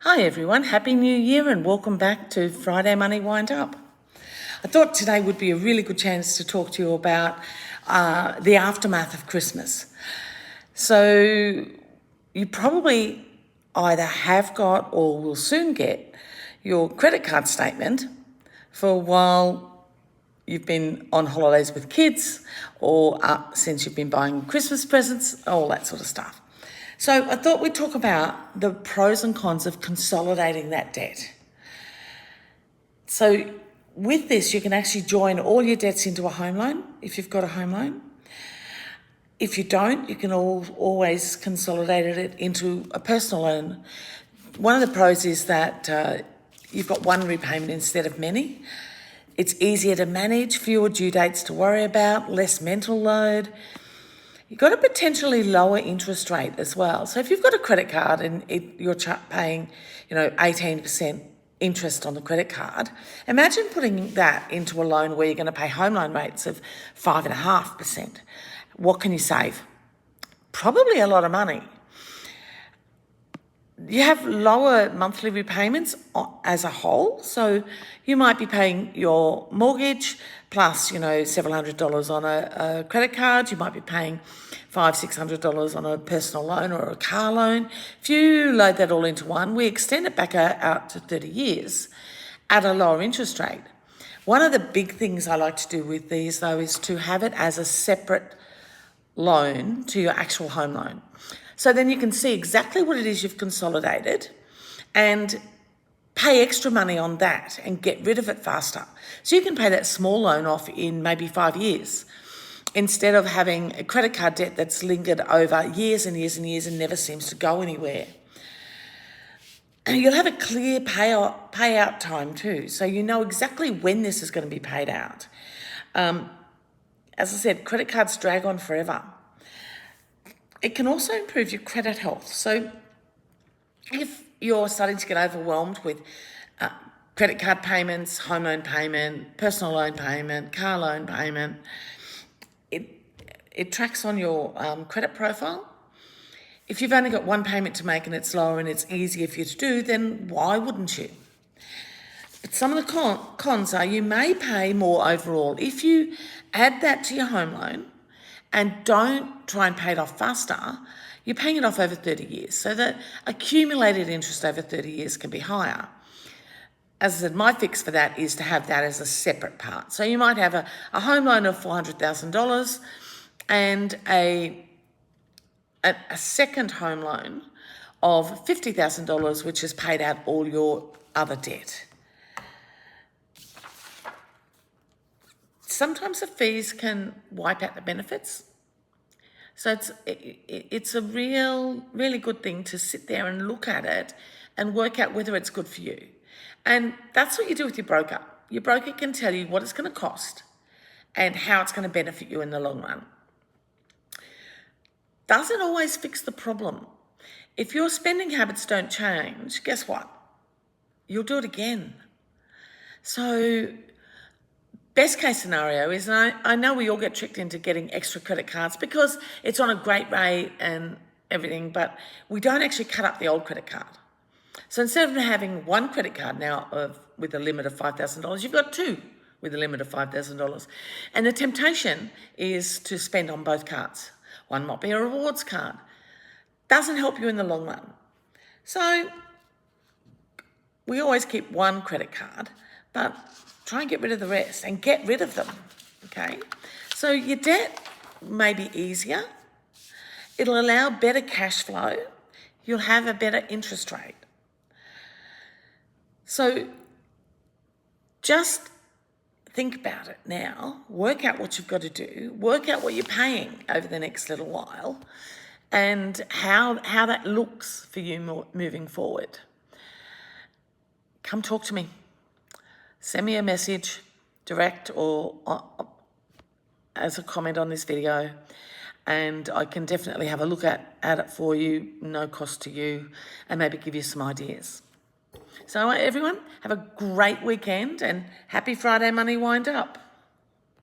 Hi everyone, Happy New Year and welcome back to Friday Money Wind Up. I thought today would be a really good chance to talk to you about the aftermath of Christmas. So you probably either have got or will soon get your credit card statement for while you've been on holidays with kids or since you've been buying Christmas presents, all that sort of stuff. So I thought we'd talk about the pros and cons of consolidating that debt. So with this, you can actually join all your debts into a home loan if you've got a home loan. If you don't, you can always consolidate it into a personal loan. One of the pros is that you've got one repayment instead of many. It's easier to manage, fewer due dates to worry about, less mental load. You've got a potentially lower interest rate as well. So if you've got a credit card and you're paying, 18% interest on the credit card, imagine putting that into a loan where you're going to pay home loan rates of 5.5%. What can you save? Probably a lot of money. You have lower monthly repayments as a whole. So you might be paying your mortgage plus, several $100s on a credit card. You might be paying $500-600 on a personal loan or a car loan. If you load that all into one, we extend it back out to 30 years at a lower interest rate. One of the big things I like to do with these, though, is to have it as a separate loan to your actual home loan. So then you can see exactly what it is you've consolidated and pay extra money on that and get rid of it faster. So you can pay that small loan off in maybe 5 years instead of having a credit card debt that's lingered over years and years and years and never seems to go anywhere. And you'll have a clear payout time too, so you know exactly when this is going to be paid out. As I said, credit cards drag on forever. It can also improve your credit health. So if you're starting to get overwhelmed with credit card payments, home loan payment, personal loan payment, car loan payment, it tracks on your credit profile. If you've only got one payment to make and it's lower and it's easier for you to do, then why wouldn't you? But some of the cons are you may pay more overall. If you add that to your home loan and don't try and pay it off faster, you're paying it off over 30 years. So the accumulated interest over 30 years can be higher. As I said, my fix for that is to have that as a separate part. So you might have a home loan of $400,000 and a second home loan of $50,000, which has paid out all your other debt. Sometimes the fees can wipe out the benefits. So it's a really good thing to sit there and look at it and work out whether it's good for you. And that's what you do with your broker. Your broker can tell you what it's going to cost and how it's going to benefit you in the long run. Doesn't always fix the problem. If your spending habits don't change, guess what? You'll do it again. So best case scenario is, and I know we all get tricked into getting extra credit cards because it's on a great rate and everything, but we don't actually cut up the old credit card. So instead of having one credit card now with a limit of $5,000, you've got two with a limit of $5,000. And the temptation is to spend on both cards. One might be a rewards card. Doesn't help you in the long run. So we always keep one credit card, but try and get rid of the rest and get rid of them, okay? So your debt may be easier. It'll allow better cash flow. You'll have a better interest rate. So just think about it now. Work out what you've got to do. Work out what you're paying over the next little while and how that looks for you moving forward. Come talk to me. Send me a message, direct or as a comment on this video, and I can definitely have a look at it for you, no cost to you, and maybe give you some ideas. So everyone, have a great weekend and happy Friday Money Wind Up.